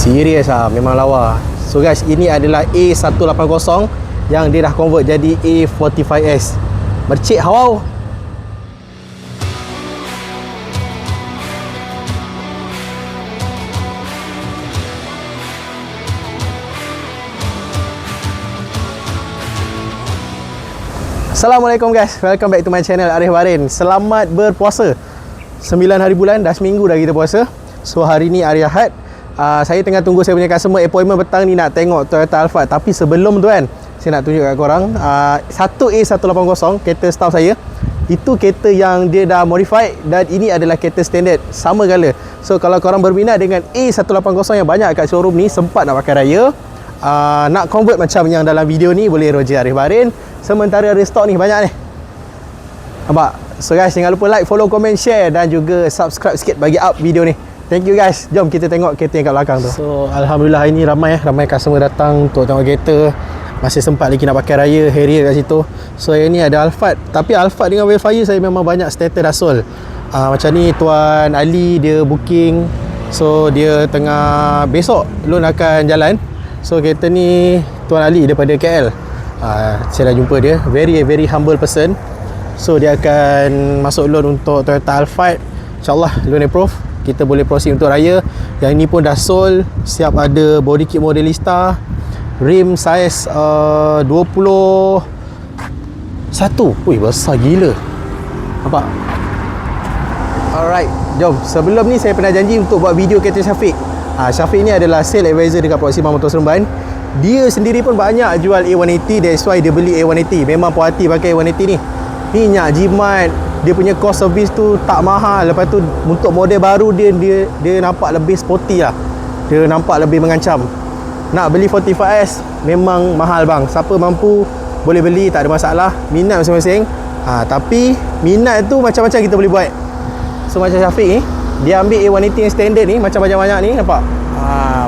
Serius lah, memang lawa. So guys, ini adalah A180 yang dia dah convert jadi A45S. Mercik hawau. Assalamualaikum guys, welcome back to my channel Arif Barin. Selamat berpuasa. 9 hari bulan, dah seminggu dah kita puasa. So hari ni hari Ahad. Saya tengah tunggu saya punya customer appointment petang ni nak tengok Toyota Alphard. Tapi sebelum tu kan, saya nak tunjuk kat korang satu A180 kereta staff saya. Itu kereta yang dia dah modified dan ini adalah kereta standard, sama color. So kalau korang berminat dengan A180 yang banyak kat showroom ni, sempat nak pakai raya, nak convert macam yang dalam video ni, boleh Roger Arif Barin. Sementara ada stok ni banyak ni. Nampak? So guys, jangan lupa like, follow, comment, share dan juga subscribe sikit bagi up video ni. Thank you guys. Jom kita tengok kereta yang kat belakang tu. So alhamdulillah ini ramai customer datang untuk tengok kereta. Masih sempat lagi nak pakai raya, Harrier kat situ. So yang ni ada Alphard. Tapi Alphard dengan Wellfire saya memang banyak status dah sold. Macam ni Tuan Ali dia booking. So dia tengah besok loan akan jalan. So kereta ni Tuan Ali daripada KL. Saya dah jumpa dia, very humble person. So dia akan masuk loan untuk Toyota Alphard. InsyaAllah loan approve, kita boleh proceed untuk raya. Yang ini pun dah sold, siap ada body kit Modelista, rim saiz 21. Ui, besar gila. Nampak? Alright, jom. Sebelum ni saya pernah janji untuk buat video kereta Syafiq. Syafiq ni adalah sale advisor dekat Proxima Motor Seremban. Dia sendiri pun banyak jual A180, that's why dia beli A180. Memang puas hati pakai A180 ni. Minyak jimat, dia punya cost service tu tak mahal. Lepas tu untuk model baru dia nampak lebih sporty lah. Dia nampak lebih mengancam. Nak beli 45S memang mahal bang. Siapa mampu boleh beli, tak ada masalah. Minat masing-masing. Tapi minat tu macam-macam kita boleh buat. So macam Syafiq ni, dia ambil A180 yang standard ni, macam banyak-banyak ni, nampak?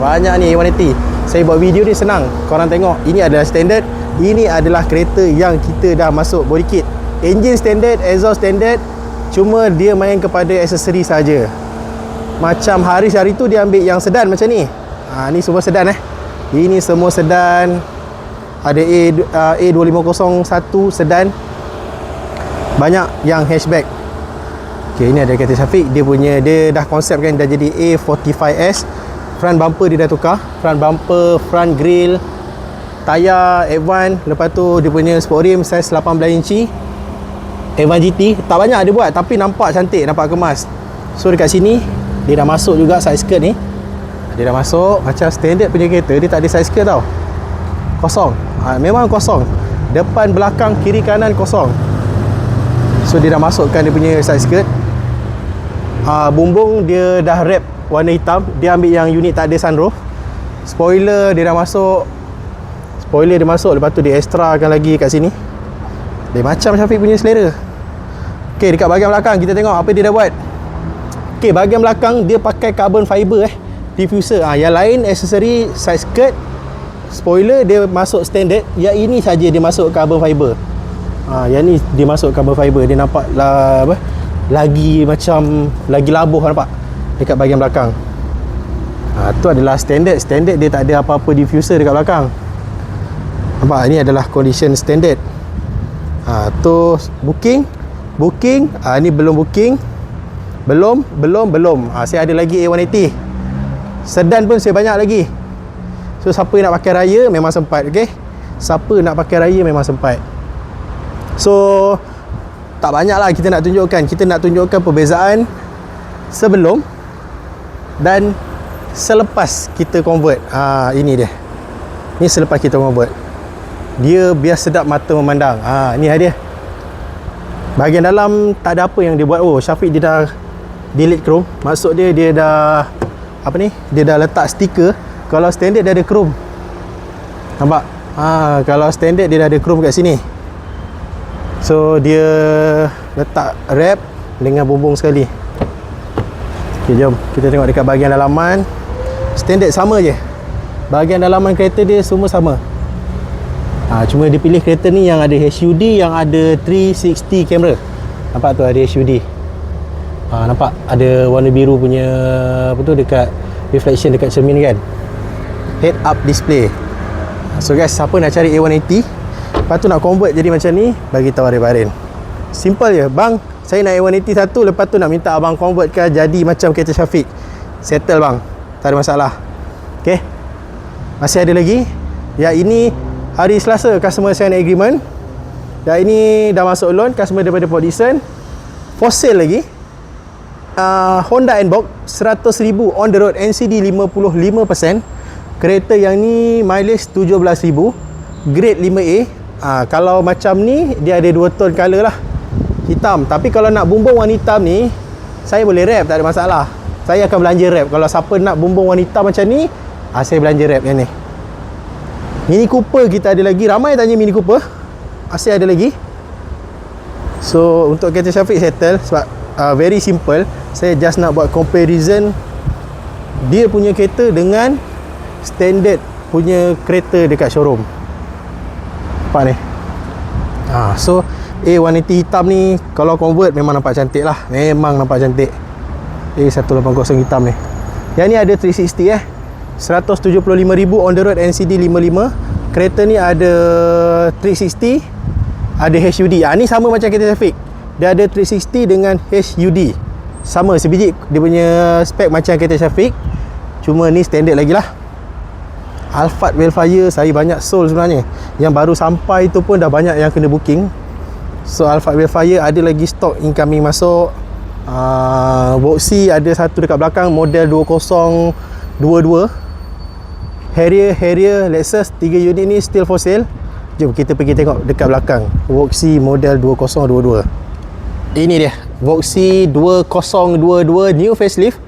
Banyak ni A180. Saya buat video ni senang. Korang tengok, ini adalah standard. Ini adalah kereta yang kita dah masuk body kit. Engine standard, exhaust standard. Cuma dia main kepada aksesori saja. Macam Haris hari tu dia ambil yang sedan macam ni. Ni semua sedan Ini semua sedan. Ada A2501 sedan. Banyak yang hatchback. Okay, ini ada kereta Syafiq. Dia dah konsepkan dah jadi A45S. Front bumper dia dah tukar. Front bumper, front grill, tayar Advan. Lepas tu dia punya sport rim saiz 18 inci Advan GT. Tak banyak dia buat, tapi nampak cantik, nampak kemas. So dekat sini dia dah masuk juga side skirt ni. Dia dah masuk. Macam standard punya kereta, dia tak ada side skirt tau. Kosong. Memang kosong. Depan, belakang, kiri, kanan kosong. So dia dah masukkan dia punya side skirt. Bumbung dia dah wrap warna hitam. Dia ambil yang unit tak ada sunroof. Spoiler dia dah masuk. Lepas tu dia extrakan lagi kat sini. Dia macam Syafiq punya selera. Okay, dekat bahagian belakang kita tengok apa dia dah buat. Okay, bahagian belakang dia pakai carbon fiber diffuser. Yang lain aksesori side skirt, spoiler dia masuk standard. Yang ini saja dia masuk carbon fiber. Yang ni dia masuk carbon fiber. Dia nampak lah lagi macam lagi labuh, nampak dekat bahagian belakang. Tu adalah standard. Standard dia tak ada apa-apa diffuser dekat belakang. Nampak, ini adalah condition standard. Tu booking. Ni belum booking. Belum. Saya ada lagi A180. Sedan pun saya banyak lagi. So siapa yang nak pakai raya memang sempat. Okay, siapa nak pakai raya memang sempat. So tak banyak lah kita nak tunjukkan. Kita nak tunjukkan perbezaan sebelum dan selepas kita convert. Ini dia. Ni selepas kita convert. Dia biar sedap mata memandang. Ni dia. Bahagian dalam tak ada apa yang dia buat. Syafiq dia dah delete chrome. Maksud dia dah dia dah letak stiker. Kalau standard dia ada chrome. Nampak? Kalau standard dia dah ada chrome kat sini. So dia letak wrap dengan bumbung sekali. Okay, jom kita tengok dekat bahagian dalaman. Standard sama je. Bahagian dalaman kereta dia semua sama. Cuma dia pilih kereta ni yang ada HUD, yang ada 360 kamera. Nampak tu ada HUD. Nampak ada warna biru punya apa tu dekat reflection dekat cermin kan. head up display. So guys, siapa nak cari A180 lepas tu nak convert jadi macam ni, bagi tahu Arif Bahrain. Simple je, bang, saya nak A180 satu, lepas tu nak minta abang convertkan jadi macam kereta Syafiq. Settle bang, tak ada masalah. Okay, masih ada lagi. Ya, ini hari Selasa customer sign agreement. Ya, ini dah masuk loan, customer daripada Port Dickson. For sale lagi. Honda N-Box 100,000 on the road, NCD 55%. Kereta yang ni mileage 17,000, grade 5A. Kalau macam ni dia ada 2 tone color lah, hitam. Tapi kalau nak bumbung warna hitam ni, saya boleh wrap, tak ada masalah. Saya akan belanja wrap. Kalau siapa nak bumbung warna hitam macam ni, saya belanja wrap yang ni. Mini Cooper kita ada lagi. Ramai tanya Mini Cooper, masih ada lagi. So untuk kereta Syafiq settle sebab very simple. Saya just nak buat comparison dia punya kereta dengan standard punya kereta dekat showroom. Nampak ni. So A180 hitam ni kalau convert memang nampak cantik lah. Memang nampak cantik. A180 hitam ni. Yang ni ada 360 175,000 on the road, NCD 55. Kereta ni ada 360, ada HUD. Ni sama macam kereta Syafiq. Dia ada 360 dengan HUD. Sama sebiji dia punya spek macam kereta Syafiq. Cuma ni standard lagi lah. Alphard Wildfire saya banyak sold sebenarnya. Yang baru sampai tu pun dah banyak yang kena booking. So Alphard Wildfire ada lagi stok incoming masuk. Voxy ada satu dekat belakang, model 2022. Harrier Lexus 3 unit ni still for sale. Jom kita pergi tengok dekat belakang. Voxy model 2022. Ini dia Voxy 2022 new facelift.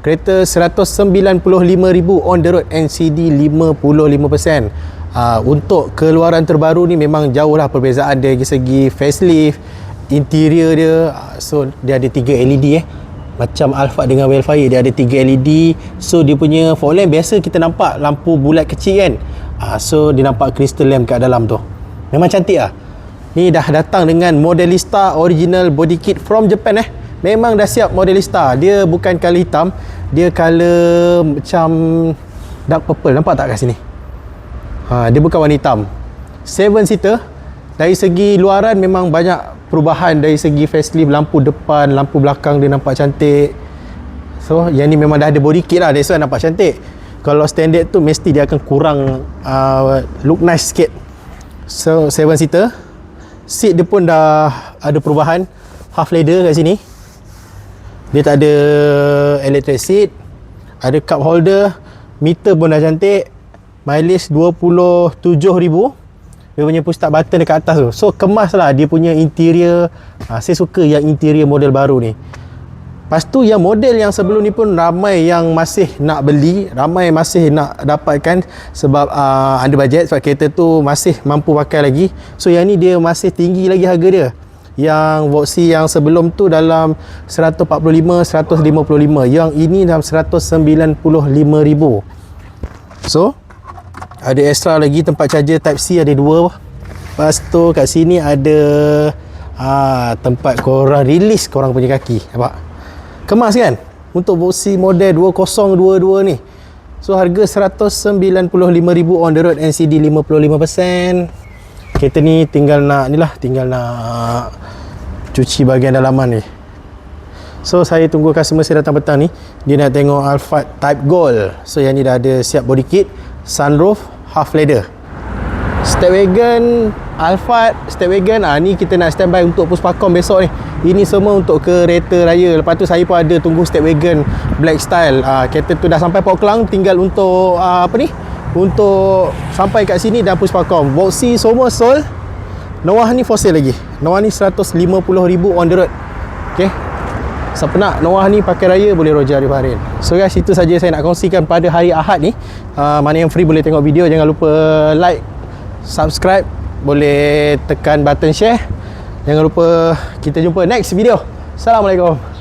Kereta 195,000 on the road, NCD 55%. Untuk keluaran terbaru ni memang jauh lah perbezaan dari segi facelift, interior dia. So dia ada 3 LED macam Alphard dengan Wildfire, dia ada 3 LED. So dia punya fog lamp biasa kita nampak lampu bulat kecil kan. So dia nampak crystal lamp kat dalam tu. Memang cantik lah. Ni dah datang dengan Modelista original body kit from Japan Memang dah siap Modelista. Dia bukan color hitam, dia color macam dark purple. Nampak tak kat sini? Dia bukan warna hitam. 7-seater. Dari segi luaran memang banyak perubahan. Dari segi facelift, lampu depan, lampu belakang dia nampak cantik. So yang ni memang dah ada body kit lah, that's why nampak cantik. Kalau standard tu mesti dia akan kurang look nice sikit. So 7-seater. Seat dia pun dah ada perubahan, half leather kat sini. Dia tak ada electric seat, ada cup holder, meter pun dah cantik. Mileage 27,000. Dia punya push start button dekat atas tu. So kemas lah dia punya interior. Saya suka yang interior model baru ni. Lepas tu yang model yang sebelum ni pun ramai yang masih nak beli, ramai masih nak dapatkan sebab under budget, sebab kereta tu masih mampu pakai lagi. So yang ni dia masih tinggi lagi harga dia. Yang Voxy yang sebelum tu dalam 145, 155. Yang ini dalam 195,000. So ada extra lagi tempat charger type C, ada 2. Lepas tu kat sini ada tempat korang release korang punya kaki. Nampak? Kemas kan untuk Voxy model 2022 ni. So harga 195,000 on the road, NCD 55%. Kereta ni tinggal nak cuci bahagian dalaman ni. So saya tunggu customer saya datang petang ni. Dia nak tengok Alphard Type Gold. So yang ni dah ada siap body kit, sunroof, half leather. Stepwagon Alphard, Stepwagon ni kita nak standby untuk Puspakom besok ni. Ini semua untuk kereta raya. Lepas tu saya pun ada tunggu Stepwagon black style. Kereta tu dah sampai Port Klang, tinggal untuk untuk sampai kat sini dan Puspakom. Voxy semua sold. Noah ni for sale lagi. Noah ni 150,000 on the road. Okay, siapa nak Noah ni pakai raya boleh roja Arif Bahrain. So guys, itu saja saya nak kongsikan pada hari Ahad ni. Mana yang free boleh tengok video. Jangan lupa like, subscribe, boleh tekan button share. Jangan lupa kita jumpa next video. Assalamualaikum.